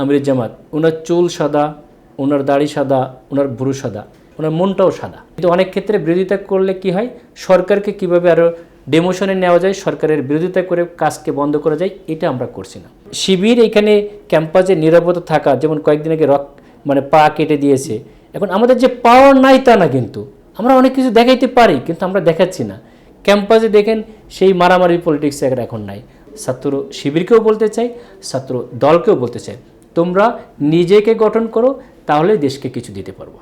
আমির জামাত, ওনার চুল সাদা, ওনার দাড়ি সাদা, ওনার ভুরু সাদা, ওনার মনটাও সাদা। কিন্তু অনেক ক্ষেত্রে বিরোধিতা করলে কি হয়, সরকারকে কিভাবে আরও ডেমোশনে নেওয়া যায়, সরকারের বিরোধিতা করে কাজকে বন্ধ করা যায়, এটা আমরা করছি না। শিবির এখানে ক্যাম্পাসে নিরাপত্তা থাকা, যেমন কয়েকদিন আগে পা কেটে দিয়েছে। এখন আমাদের যে পাওয়ার নাই তা না, কিন্তু আমরা অনেক কিছু দেখাইতে পারি, কিন্তু আমরা দেখাচ্ছি না। ক্যাম্পাসে দেখেন সেই মারামারি পলিটিক্স এখন নাই। ছাত্র শিবিরকেও বলতে চাই, ছাত্র দলকেও বলতে চাই, তোমরা নিজেকে গঠন করো, তাহলে দেশকে কিছু দিতে পারবো।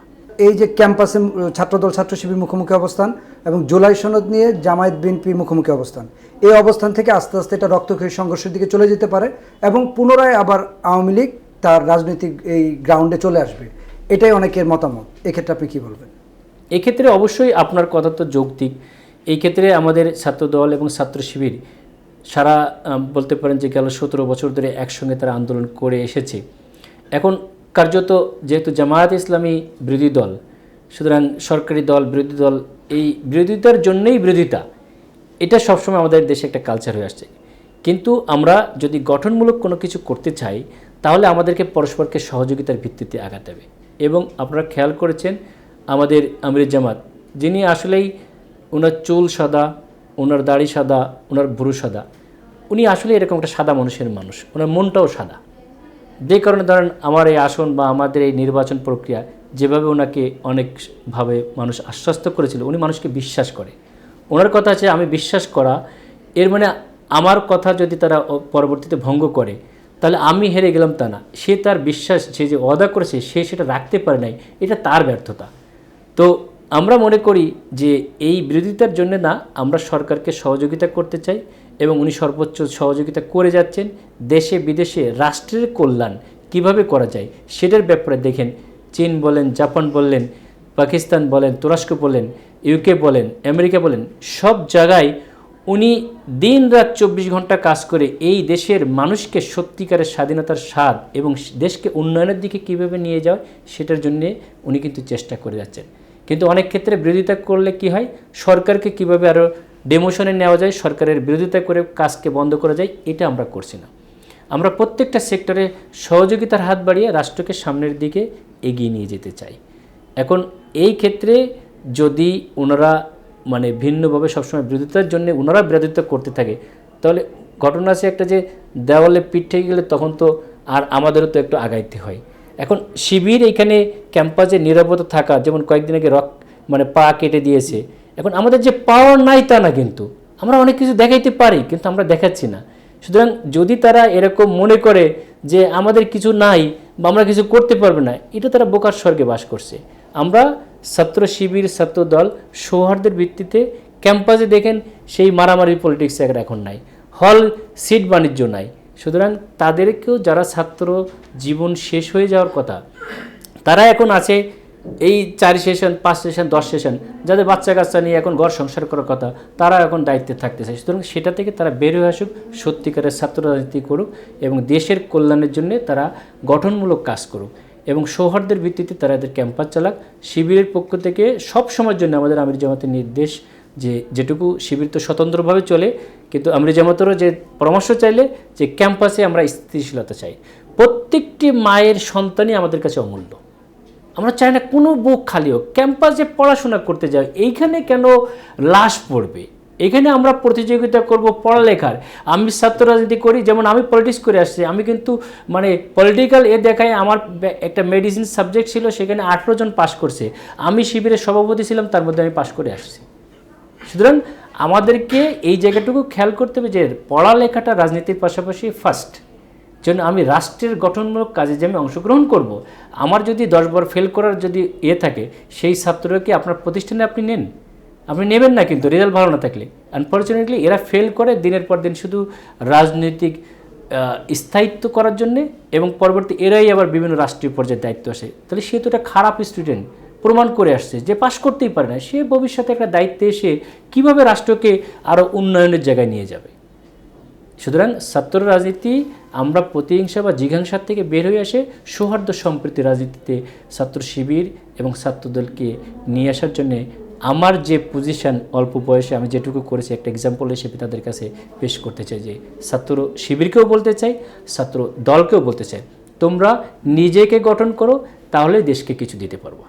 এই যে ক্যাম্পাসে ছাত্রদল ছাত্র শিবির মুখোমুখি অবস্থান এবং জুলাই সনদ নিয়ে জামায়াত বিএনপি মুখোমুখি অবস্থান, এই অবস্থান থেকে আস্তে আস্তে এটা রক্তক্ষয়ী সংঘর্ষের দিকে চলে যেতে পারে এবং পুনরায় আবার আওয়ামী লীগ তার রাজনৈতিক এই গ্রাউন্ডে চলে আসবে, এটাই অনেকের মতামত। এক্ষেত্রে আপনি কী বলবেন? এক্ষেত্রে অবশ্যই আপনার কথা তো যৌক্তিক। এই ক্ষেত্রে আমাদের ছাত্রদল এবং ছাত্র শিবির সারা বলতে পারেন যে গেল 17 বছর ধরে একসঙ্গে তারা আন্দোলন করে এসেছে। এখন কার্যত যেহেতু জামায়াত ইসলামী বিরোধী দল, সুতরাং সরকারি দল বিরোধী দল, এই বিরোধিতার জন্যই বিরোধিতা, এটা সবসময় আমাদের দেশে একটা কালচার হয়ে আসছে। কিন্তু আমরা যদি গঠনমূলক কোনো কিছু করতে চাই, তাহলে আমাদেরকে পরস্পরকে সহযোগিতার ভিত্তিতে আগাতে হবে। এবং আপনারা খেয়াল করেছেন আমাদের আমির জামাত, যিনি আসলেই ওনার চুল সাদা, ওনার দাড়ি সাদা, ওনার ভুরু সাদা, উনি আসলে এরকম একটা সাদা মানুষের মানুষ, ওনার মনটাও সাদা। যে কারণে ধরেন আমার এই আসন বা আমাদের এই নির্বাচন প্রক্রিয়া যেভাবে ওনাকে অনেকভাবে মানুষ আশ্বস্ত করেছিল, উনি মানুষকে বিশ্বাস করে। ওনার কথা আছে আমি বিশ্বাস করা, এর মানে আমার কথা যদি তারা পরবর্তীতে ভঙ্গ করে তাহলে আমি হেরে গেলাম তা না। সে তার বিশ্বাস, সে যে ওয়াদা করেছে সে সেটা রাখতে পারে নাই, এটা তার ব্যর্থতা। তো আমরা মনে করি যে এই বিরোধিতার জন্য না, আমরা সরকারকে সহযোগিতা করতে চাই এবং উনি সর্বোচ্চ সহযোগিতা করে যাচ্ছেন। দেশে বিদেশে রাষ্ট্রের কল্যাণ কিভাবে করা যায় সেটার ব্যাপারে দেখেন, চীন বলেন, জাপান বললেন, পাকিস্তান বলেন, তুরস্ক বলেন, ইউকে বলেন, আমেরিকা বলেন, সব জায়গায় উনি দিন রাত 24 ঘন্টা কাজ করে এই দেশের মানুষকে সত্যিকারের স্বাধীনতার স্বাদ এবং দেশকে উন্নয়নের দিকে কীভাবে নিয়ে যাওয়া সেটার জন্যে উনি কিন্তু চেষ্টা করে যাচ্ছেন। কিন্তু অনেক ক্ষেত্রে বিরোধিতা করলে কি হয়, সরকারকে কিভাবে আরও ডেমোশনে নেওয়া যায়, সরকারের বিরোধিতা করে কাজকে বন্ধ করা যায়, এটা আমরা করছি না। আমরা প্রত্যেকটা সেক্টরে সহযোগিতার হাত বাড়িয়ে রাষ্ট্রকে সামনের দিকে এগিয়ে নিয়ে যেতে চাই। এখন এই ক্ষেত্রে যদি ওনারা ভিন্নভাবে সবসময় বিরোধিতার জন্য ওনারা বিরোধিতা করতে থাকে, তাহলে ঘটনা আছে একটা যে দেওয়ালে পিঠ থেকে গেলে তখন তো আর আমাদেরও তো একটু আগাইতে হয়। এখন শিবির এখানে ক্যাম্পাসে নিরাপত্তা থাকা, যেমন কয়েকদিন আগে পা কেটে দিয়েছে। এখন আমাদের যে পাওয়ার নাই তা না, কিন্তু আমরা অনেক কিছু দেখাইতে পারি, কিন্তু আমরা দেখাচ্ছি না। সুতরাং যদি তারা এরকম মনে করে যে আমাদের কিছু নাই বা আমরা কিছু করতে পারবো না, এটা তারা বোকার স্বর্গে বাস করছে। আমরা ছাত্র শিবির, ছাত্র দল সৌহার্দ্যের ভিত্তিতে ক্যাম্পাসে দেখেন সেই মারামারি পলিটিক্স এখন নাই, হল সিট বাণিজ্য নাই। সুতরাং তাদেরকেও, যারা ছাত্র জীবন শেষ হয়ে যাওয়ার কথা, তারা এখন আছে এই 4 সেশন, 5 সেশন, 10 সেশন, যাদের বাচ্চা কাচ্চা নিয়ে এখন ঘর সংসার করার কথা, তারা এখন দায়িত্বে থাকতে চায়। সুতরাং সেটা থেকে তারা বের হয়ে আসুক, সত্যিকারের ছাত্র রাজনীতি করুক এবং দেশের কল্যাণের জন্য তারা গঠনমূলক কাজ করুক এবং সৌহার্দ্যের ভিত্তিতে তারা এদের ক্যাম্পাস চালাক। শিবিরের পক্ষ থেকে সব সময়ের জন্য আমাদের আমির জামাতের নির্দেশ যে যেটুকু শিবির তো স্বতন্ত্রভাবে চলে, কিন্তু আমির জামাতেরও যে পরামর্শ চাইলে যে ক্যাম্পাসে আমরা স্থিতিশীলতা চাই। প্রত্যেকটি মায়ের সন্তানই আমাদের কাছে অমূল্য। আমরা চাই না কোনো বুক খালি হোক, ক্যাম্পাসে পড়াশোনা করতে যাও, এইখানে কেন লাশ পড়বে? এখানে আমরা প্রতিযোগিতা করব পড়ালেখার। আমি ছাত্র রাজনীতি করি, যেমন আমি পলিটিক্স করে আসছি, আমি কিন্তু পলিটিক্যাল দেখায় আমার একটা মেডিসিন সাবজেক্ট ছিল, সেখানে 18 জন পাশ করছে। আমি শিবিরের সভাপতি ছিলাম, তার মধ্যে আমি পাশ করে আসছি। সুতরাং আমাদেরকে এই জায়গাটুকু খেয়াল করতে হবে যে পড়ালেখাটা রাজনীতির পাশাপাশি ফার্স্ট। জন্য আমি রাষ্ট্রের গঠনমূলক কাজে যে আমি অংশগ্রহণ করব, আমার যদি 10 বার ফেল করার যদি থাকে, সেই ছাত্রকে আপনার প্রতিষ্ঠানে আপনি নেন, আপনি নেবেন না কিন্তু রেজাল্ট ভালো না থাকলে। আনফর্চুনেটলি এরা ফেল করে দিনের পর দিন শুধু রাজনৈতিক স্থায়িত্ব করার জন্যে, এবং পরবর্তী এরাই আবার বিভিন্ন রাষ্ট্রীয় পর্যায়ে দায়িত্ব আসে। তাহলে সে তো একটা খারাপ স্টুডেন্ট, প্রমাণ করে আসছে যে পাশ করতেই পারে না। সে ভবিষ্যতে একটা দায়িত্বে এসে কীভাবে রাষ্ট্রকে আরও উন্নয়নের জায়গায় নিয়ে যাবে? সুতরাং ছাত্র রাজনীতি আমরা প্রতিহিংসা বা জিঘাংসার থেকে বের হয়ে আসে সৌহার্দ্য সম্প্রীতি রাজনীতিতে ছাত্র শিবির এবং ছাত্রদলকে নিয়ে আসার জন্যে আমার যে পজিশন অল্প বয়সে আমি যেটুকু করেছি একটা এক্সাম্পল হিসেবে তাদের কাছে পেশ করতে চাই যে ছাত্র শিবিরকেও বলতে চাই, ছাত্র দলকেও বলতে চাই, তোমরা নিজেকে গঠন করো, তাহলে দেশকে কিছু দিতে পারবো।